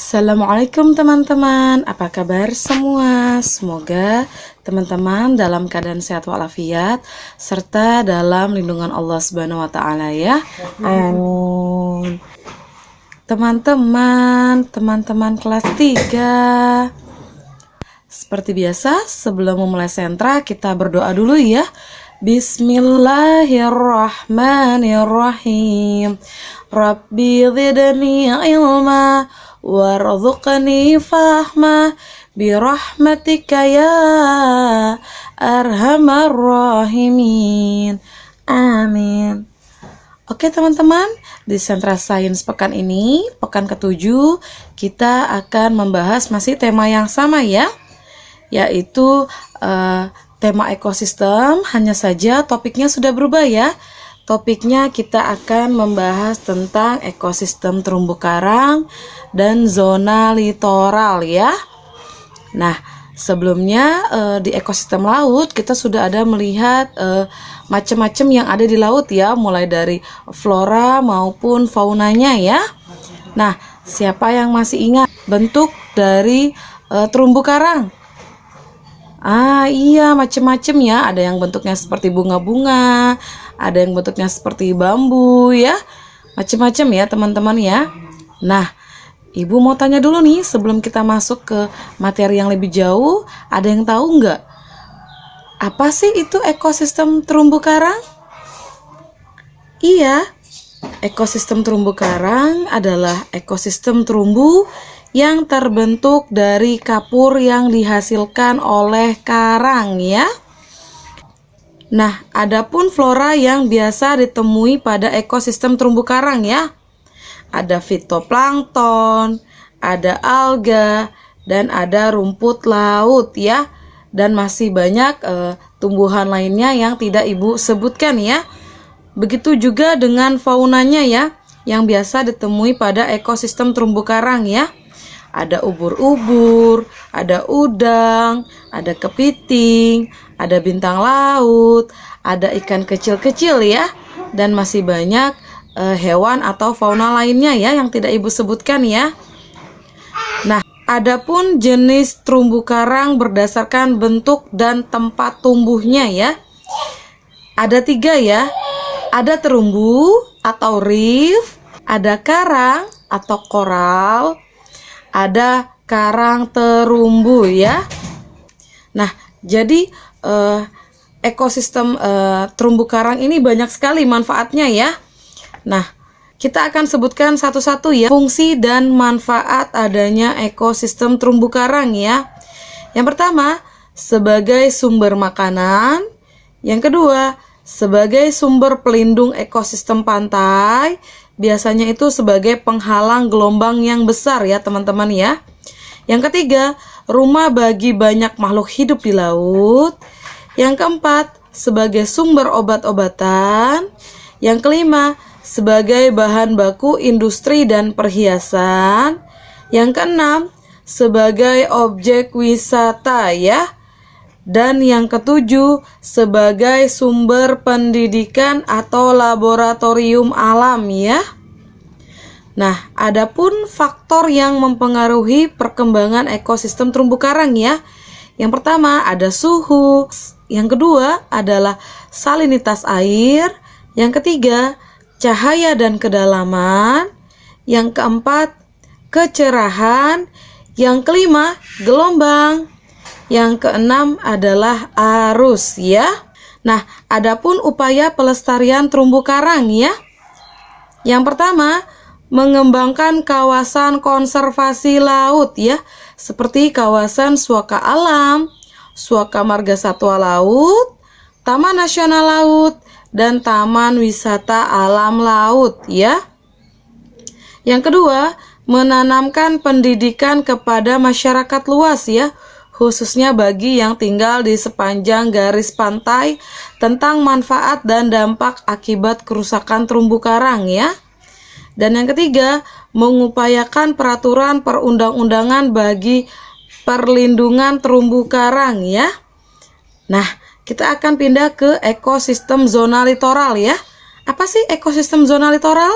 Assalamualaikum teman-teman, apa kabar semua? Semoga teman-teman dalam keadaan sehat walafiat serta dalam lindungan Allah Subhanahu wa taala ya. Amin. Teman-teman kelas 3. Seperti biasa, sebelum memulai sentra kita berdoa dulu ya. Bismillahirrahmanirrahim. Rabbi zidni ilma warzuqni fahma birahmatika ya arhamar rahimin. Amin. Oke teman-teman, di Sentra Sains pekan ini, pekan ke-7, kita akan membahas masih tema yang sama ya, yaitu tema ekosistem, hanya saja topiknya sudah berubah ya. Topiknya kita akan membahas tentang ekosistem terumbu karang dan zona litoral ya. Nah, sebelumnya di ekosistem laut kita sudah ada melihat macam-macam yang ada di laut ya, mulai dari flora maupun faunanya ya. Nah, siapa yang masih ingat bentuk dari terumbu karang? Iya, macam-macam ya. Ada yang bentuknya seperti bunga-bunga, ada yang bentuknya seperti bambu ya. Macam-macam ya teman-teman ya. Nah, Ibu mau tanya dulu nih sebelum kita masuk ke materi yang lebih jauh, ada yang tahu nggak? Apa sih itu ekosistem terumbu karang? Iya, ekosistem terumbu karang adalah ekosistem terumbu yang terbentuk dari kapur yang dihasilkan oleh karang ya. Nah, adapun flora yang biasa ditemui pada ekosistem terumbu karang ya. Ada fitoplankton, ada alga, dan ada rumput laut ya. Dan masih banyak tumbuhan lainnya yang tidak Ibu sebutkan ya. Begitu juga dengan faunanya ya, yang biasa ditemui pada ekosistem terumbu karang ya. Ada ubur-ubur, ada udang, ada kepiting, ada bintang laut, ada ikan kecil-kecil ya, dan masih banyak hewan atau fauna lainnya ya yang tidak Ibu sebutkan ya. Nah, adapun jenis terumbu karang berdasarkan bentuk dan tempat tumbuhnya ya. Ada 3 ya. Ada terumbu atau reef, ada karang atau koral, ada karang terumbu ya. Nah, jadi ekosistem terumbu karang ini banyak sekali manfaatnya ya. Nah, kita akan sebutkan satu-satu ya fungsi dan manfaat adanya ekosistem terumbu karang ya. Yang pertama, sebagai sumber makanan. Yang kedua, sebagai sumber pelindung ekosistem pantai. Biasanya itu sebagai penghalang gelombang yang besar ya teman-teman ya. Yang ketiga, rumah bagi banyak makhluk hidup di laut. Yang keempat, sebagai sumber obat-obatan. Yang kelima, sebagai bahan baku industri dan perhiasan. Yang keenam, sebagai objek wisata ya. Dan yang ketujuh, sebagai sumber pendidikan atau laboratorium alam ya. Nah, adapun faktor yang mempengaruhi perkembangan ekosistem terumbu karang ya. Yang pertama ada suhu, yang kedua adalah salinitas air, yang ketiga cahaya dan kedalaman, yang keempat kecerahan, yang kelima gelombang, yang keenam adalah arus ya. Nah, adapun upaya pelestarian terumbu karang ya. Yang pertama, mengembangkan kawasan konservasi laut ya, seperti kawasan Suaka Alam, Suaka Marga Satwa Laut, Taman Nasional Laut, dan Taman Wisata Alam Laut ya. Yang kedua, menanamkan pendidikan kepada masyarakat luas ya, khususnya bagi yang tinggal di sepanjang garis pantai tentang manfaat dan dampak akibat kerusakan terumbu karang ya. Dan yang ketiga, mengupayakan peraturan perundang-undangan bagi perlindungan terumbu karang ya. Nah, kita akan pindah ke ekosistem zona litoral ya. Apa sih ekosistem zona litoral?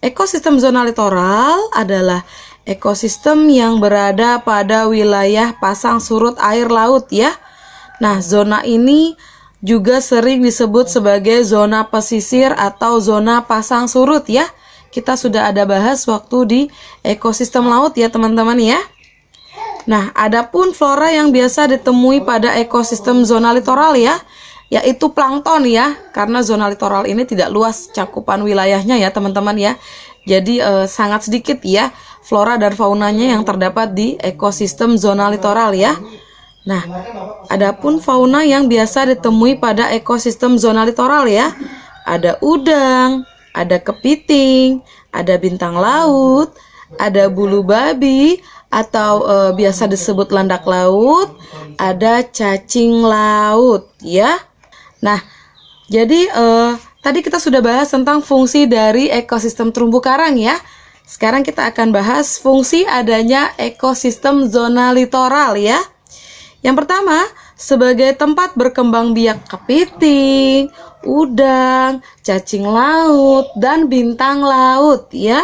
Ekosistem zona litoral adalah ekosistem yang berada pada wilayah pasang surut air laut ya. Nah, zona ini juga sering disebut sebagai zona pesisir atau zona pasang surut ya. Kita sudah ada bahas waktu di ekosistem laut ya teman-teman ya. Nah, adapun flora yang biasa ditemui pada ekosistem zona litoral ya, yaitu plankton ya, karena zona litoral ini tidak luas cakupan wilayahnya ya teman-teman ya. Jadi sangat sedikit ya flora dan faunanya yang terdapat di ekosistem zona litoral ya. Nah, adapun fauna yang biasa ditemui pada ekosistem zona litoral ya, ada udang, ada kepiting, ada bintang laut, ada bulu babi atau biasa disebut landak laut, ada cacing laut ya. Nah, jadi tadi kita sudah bahas tentang fungsi dari ekosistem terumbu karang ya. Sekarang kita akan bahas fungsi adanya ekosistem zona litoral ya. Yang pertama, sebagai tempat berkembang biak kepiting, udang, cacing laut, dan bintang laut ya.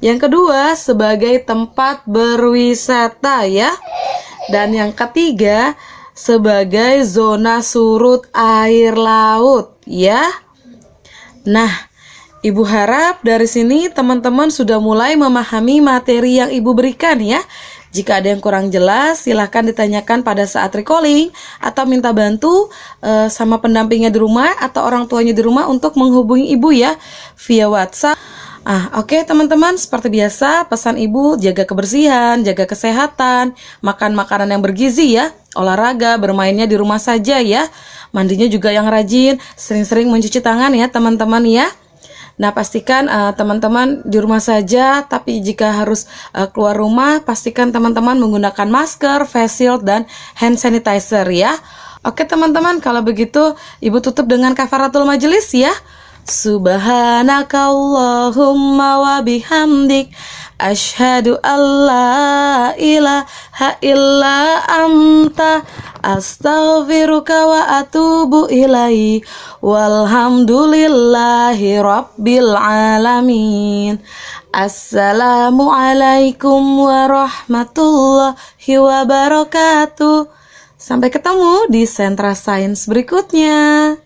Yang kedua, sebagai tempat berwisata ya. Dan yang ketiga, sebagai zona surut air laut ya. Nah, Ibu harap dari sini teman-teman sudah mulai memahami materi yang Ibu berikan ya. Jika ada yang kurang jelas, silahkan ditanyakan pada saat recalling atau minta bantu sama pendampingnya di rumah atau orang tuanya di rumah untuk menghubungi Ibu ya via WhatsApp. Oke teman-teman, seperti biasa pesan Ibu jaga kebersihan, jaga kesehatan, makan makanan yang bergizi ya, olahraga, bermainnya di rumah saja ya, mandinya juga yang rajin, sering-sering mencuci tangan ya teman-teman ya. Nah pastikan teman-teman di rumah saja, tapi jika harus keluar rumah pastikan teman-teman menggunakan masker, face shield, dan hand sanitizer ya. Oke teman-teman, kalau begitu Ibu tutup dengan kafaratul majelis ya. Subhanakallahumma wa bihamdik asyhadu alla ilaha illa anta astaghfiruka wa atubu ilaihi walhamdulillahi rabbil alamin. Assalamualaikum warahmatullahi wabarakatuh. Sampai ketemu di Sentra Sains berikutnya.